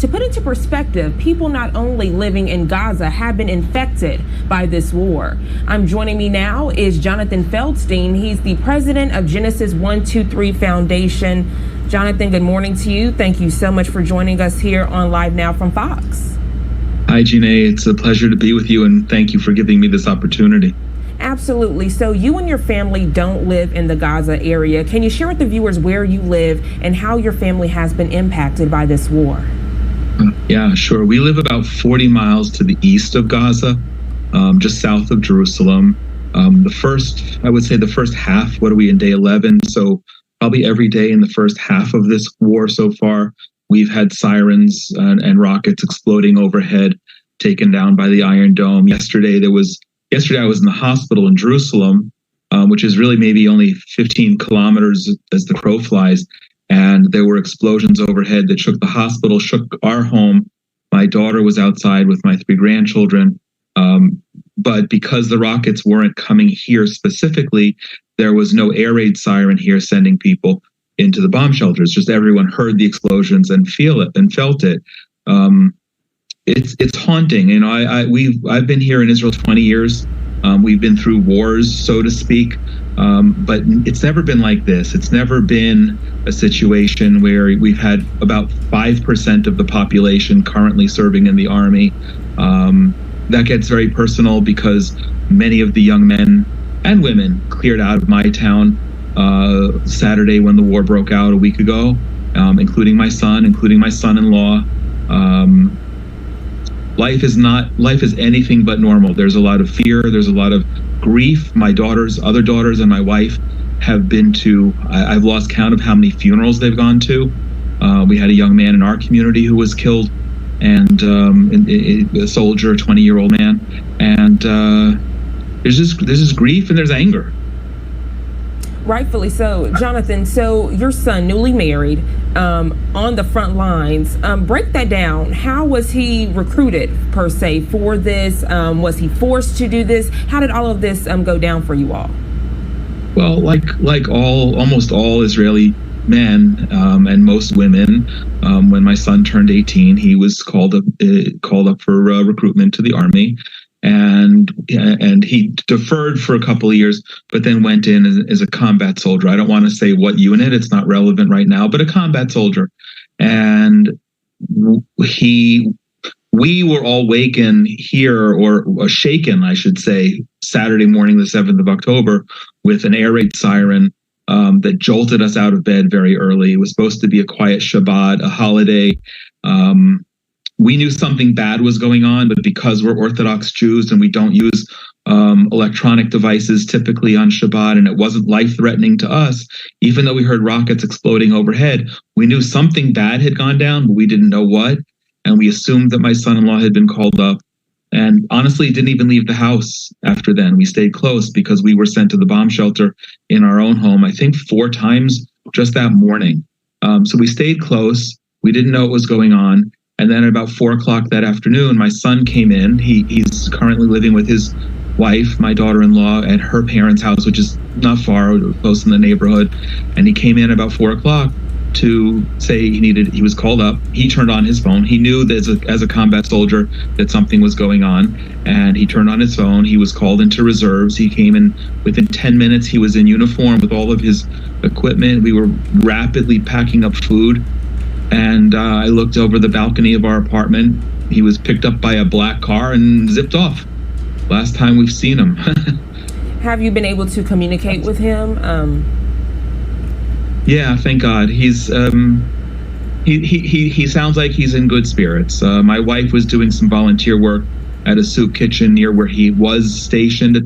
to put into perspective, people not only living in Gaza have been infected by this war. Joining me now is Jonathan Feldstein. He's the president of Genesis 123 Foundation. Jonathan, good morning to you. Thank you so much for joining us here on Live Now from Fox. Hi, Janae. It's a pleasure to be with you, and thank you for giving me this opportunity. Absolutely. So you and your family don't live in the Gaza area. Can you share with the viewers where you live and how your family has been impacted by this war? Yeah, sure. We live about 40 miles to the east of Gaza, just south of Jerusalem. I would say the first half, what are we in day 11? So probably every day in the first half of this war so far, we've had sirens and rockets exploding overhead, taken down by the Iron Dome. Yesterday I was in the hospital in Jerusalem, which is really maybe only 15 kilometers as the crow flies. And there were explosions overhead that shook the hospital, shook our home. My daughter was outside with my 3 grandchildren. But because the rockets weren't coming here specifically, there was no air raid siren here sending people into the bomb shelters. Just everyone heard the explosions and felt it. It's haunting. You know, I've been here in Israel 20 years. We've been through wars, so to speak, but it's never been like this. It's never been a situation where we've had about 5% of the population currently serving in the army. That gets very personal because many of the young men and women cleared out of my town Saturday when the war broke out a week ago, including my son-in-law. Life is anything but normal. There's a lot of fear. There's a lot of grief. My other daughters and my wife have been to, I've lost count of how many funerals they've gone to. We had a young man in our community who was killed, and a soldier, a 20-year-old man. And there's this grief and there's anger. Rightfully so. Jonathan, so your son, newly married, on the front lines, break that down. How was he recruited, per se, for this? Was he forced to do this? How did all of this go down for you all? Well, like almost all Israeli men and most women, when my son turned 18, he was called up for recruitment to the army. And he deferred for a couple of years, but then went in as a combat soldier. I don't want to say what unit; it's not relevant right now. But a combat soldier, and we were all wakened here, or shaken, I should say, Saturday morning, the 7th of October, with an air raid siren that jolted us out of bed very early. It was supposed to be a quiet Shabbat, a holiday. We knew something bad was going on, but because we're Orthodox Jews and we don't use electronic devices typically on Shabbat, and it wasn't life-threatening to us, even though we heard rockets exploding overhead, we knew something bad had gone down, but we didn't know what. And we assumed that my son-in-law had been called up. And honestly, didn't even leave the house after then. We stayed close because we were sent to the bomb shelter in our own home, I think 4 times just that morning. So we stayed close. We didn't know what was going on. And then at about 4 o'clock that afternoon, my son came in. He's currently living with his wife, my daughter-in-law, at her parents' house, which is not far, close in the neighborhood. And he came in about 4 o'clock to say he was called up. He turned on his phone. He knew that as a combat soldier that something was going on, and he turned on his phone. He was called into reserves. He came in within 10 minutes. He was in uniform with all of his equipment. We were rapidly packing up food. And I looked over the balcony of our apartment. He was picked up by a black car and zipped off. Last time we've seen him. Have you been able to communicate with him? Yeah, thank God. He's he sounds like he's in good spirits. My wife was doing some volunteer work at a soup kitchen near where he was stationed at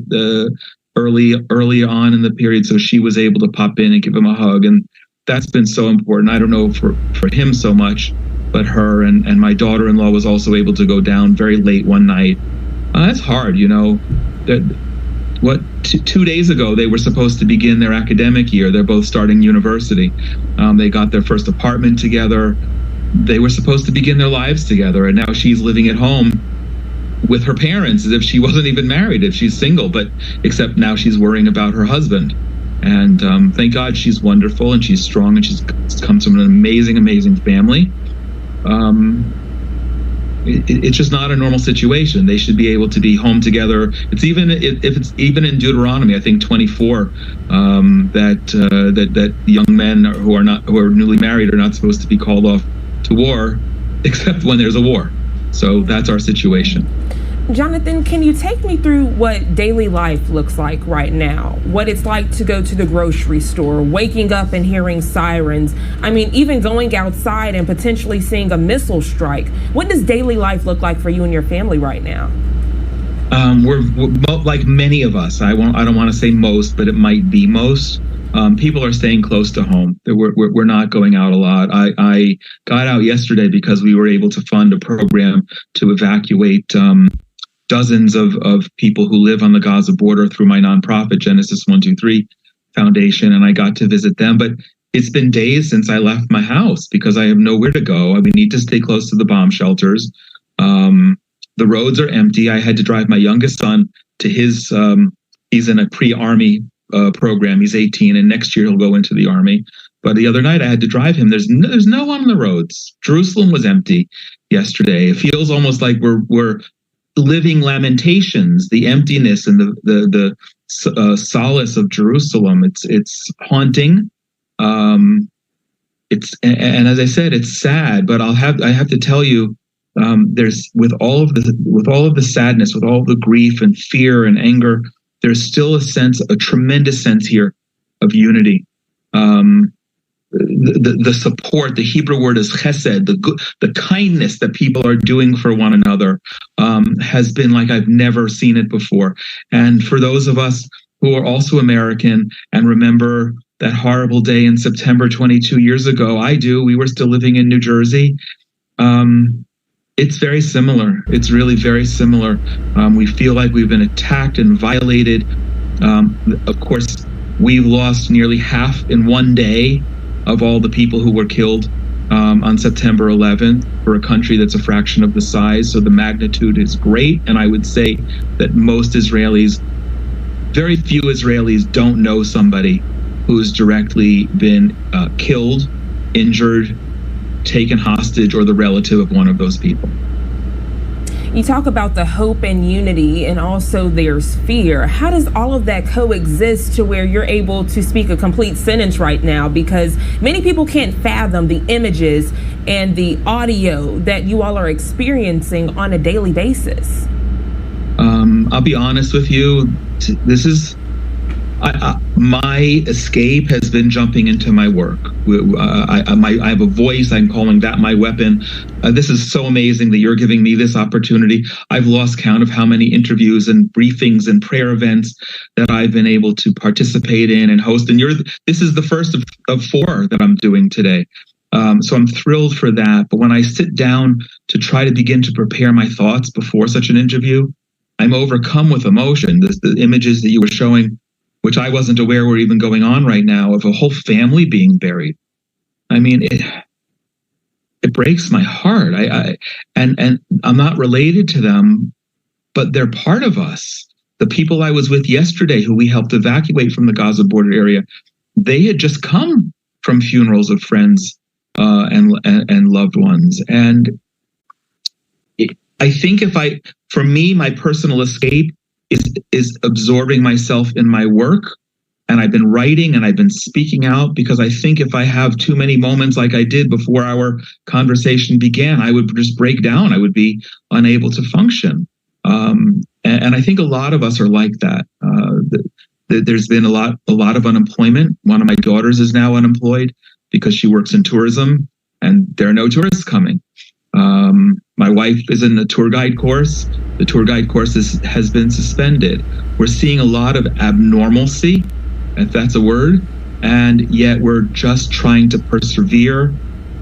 early on in the period, so she was able to pop in and give him a hug, and that's been so important. I don't know for him so much, but her and my daughter-in-law was also able to go down very late one night. That's hard, you know. 2 days ago, they were supposed to begin their academic year. They're both starting university. They got their first apartment together. They were supposed to begin their lives together, and now she's living at home with her parents as if she wasn't even married, if she's single, but except now she's worrying about her husband. And thank God she's wonderful and she's strong and she's comes from an amazing, amazing family. it's just not a normal situation. They should be able to be home together. It's even if it's even in Deuteronomy, I think 24, that young men who are newly married are not supposed to be called off to war, except when there's a war. So that's our situation. Jonathan, can you take me through what daily life looks like right now? What it's like to go to the grocery store, waking up and hearing sirens. I mean, even going outside and potentially seeing a missile strike. What does daily life look like for you and your family right now? We're like many of us. I don't want to say most, but it might be most. People are staying close to home. We're not going out a lot. I got out yesterday because we were able to fund a program to evacuate dozens of people who live on the Gaza border through my nonprofit, Genesis 123 Foundation, and I got to visit them. But it's been days since I left my house because I have nowhere to go. We need to stay close to the bomb shelters. The roads are empty. I had to drive my youngest son to his, he's in a pre-army program. He's 18, and next year he'll go into the army. But the other night I had to drive him. There's no one on the roads. Jerusalem was empty yesterday. It feels almost like we're living lamentations, the emptiness and the solace of Jerusalem. It's haunting. It's and as I said, it's sad. But I have to tell you, there's with all of the sadness, with all the grief and fear and anger, there's still a tremendous sense here of unity. The support, the Hebrew word is chesed, the kindness that people are doing for one another has been like I've never seen it before. And for those of us who are also American and remember that horrible day in September 22 years ago, we were still living in New Jersey. It's very similar. It's really very similar. We feel like we've been attacked and violated. Of course, we've lost nearly half in one day of all the people who were killed on September 11th for a country that's a fraction of the size. So the magnitude is great. And I would say that very few Israelis don't know somebody who's directly been killed, injured, taken hostage, or the relative of one of those people. You talk about the hope and unity, and also there's fear. How does all of that coexist to where you're able to speak a complete sentence right now? Because many people can't fathom the images and the audio that you all are experiencing on a daily basis. I'll be honest with you. This is my escape has been jumping into my work. I have a voice. I'm calling that my weapon. This is so amazing that you're giving me this opportunity. I've lost count of how many interviews and briefings and prayer events that I've been able to participate in and host. And this is the first of 4 that I'm doing today. So I'm thrilled for that. But when I sit down to try to begin to prepare my thoughts before such an interview, I'm overcome with emotion. The images that you were showing, which I wasn't aware were even going on right now, of a whole family being buried. I mean, it breaks my heart. And I'm not related to them, but they're part of us. The people I was with yesterday, who we helped evacuate from the Gaza border area, they had just come from funerals of friends and loved ones. And I think for me, my personal escape is absorbing myself in my work. And I've been writing and I've been speaking out because I think if I have too many moments like I did before our conversation began, I would just break down. I would be unable to function. And I think a lot of us are like that. There's been a lot of unemployment. One of my daughters is now unemployed because she works in tourism and there are no tourists coming. My wife is in the tour guide course. The tour guide course has been suspended. We're seeing a lot of abnormalcy, if that's a word, and yet we're just trying to persevere,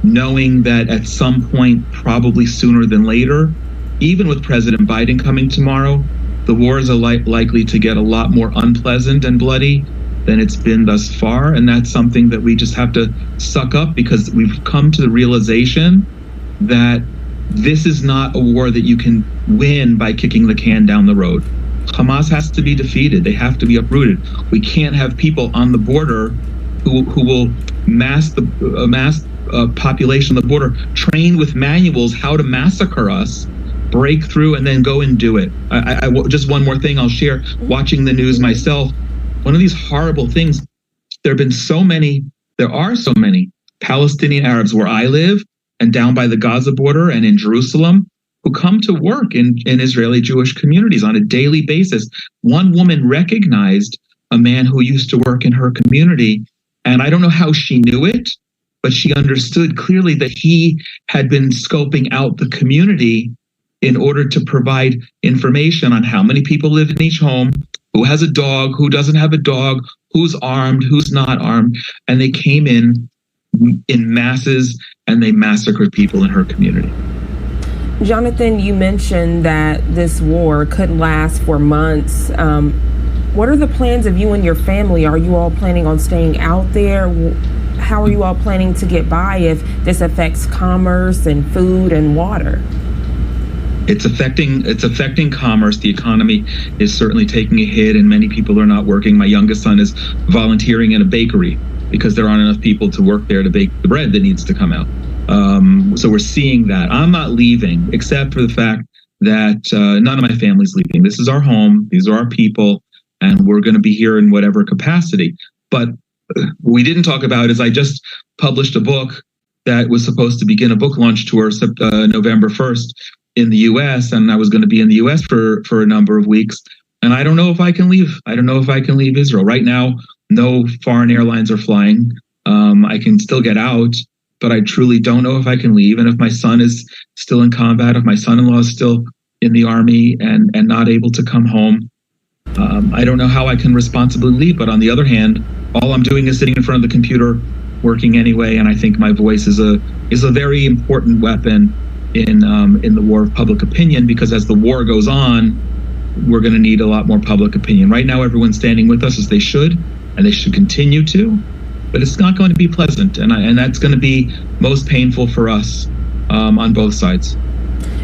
knowing that at some point, probably sooner than later, even with President Biden coming tomorrow, the wars are likely to get a lot more unpleasant and bloody than it's been thus far. And that's something that we just have to suck up, because we've come to the realization that this is not a war that you can win by kicking the can down the road. Hamas has to be defeated. They have to be uprooted. We can't have people on the border who will mass population on the border trained with manuals how to massacre us, break through, and then go and do it. Just one more thing I'll share. Watching the news myself, one of these horrible things, there are so many Palestinian Arabs where I live and down by the Gaza border and in Jerusalem who come to work in Israeli Jewish communities on a daily basis. One woman recognized a man who used to work in her community, and I don't know how she knew it, but she understood clearly that he had been scoping out the community in order to provide information on how many people live in each home, who has a dog, who doesn't have a dog, who's armed, who's not armed. And they came in masses and they massacred people in her community. Jonathan, you mentioned that this war could last for months. What are the plans of you and your family? Are you all planning on staying out there? How are you all planning to get by if this affects commerce and food and water? It's affecting commerce. The economy is certainly taking a hit, and many people are not working. My youngest son is volunteering in a bakery because there aren't enough people to work there to bake the bread that needs to come out. So we're seeing that. I'm not leaving, except for the fact that none of my family's leaving. This is our home. These are our people, and we're going to be here in whatever capacity. But what we didn't talk about is I just published a book that was supposed to begin a book launch tour November 1st in the U.S., and I was going to be in the U.S. for a number of weeks. And I don't know if I can leave. I don't know if I can leave Israel. Right now, no foreign airlines are flying. I can still get out, but I truly don't know if I can leave. And if my son is still in combat, if my son-in-law is still in the army and not able to come home, I don't know how I can responsibly leave. But on the other hand, all I'm doing is sitting in front of the computer working anyway. And I think my voice is a very important weapon in the war of public opinion, because as the war goes on, we're going to need a lot more public opinion. Right now, everyone's standing with us, as they should, and they should continue to. But it's not going to be pleasant, and that's going to be most painful for us on both sides.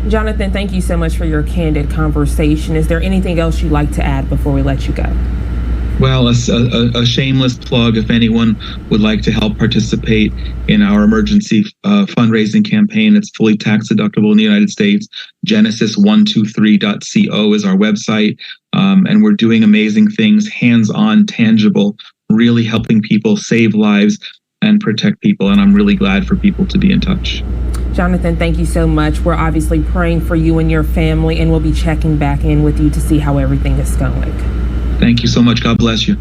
Jonathan, thank you so much for your candid conversation. Is there anything else you'd like to add before we let you go? Well, a shameless plug, if anyone would like to help participate in our emergency fundraising campaign, it's fully tax deductible in the United States. Genesis123.co is our website, and we're doing amazing things, hands-on, tangible, really helping people save lives and protect people, and I'm really glad for people to be in touch. Jonathan, thank you so much. We're obviously praying for you and your family, and we'll be checking back in with you to see how everything is going. Thank you so much. God bless you.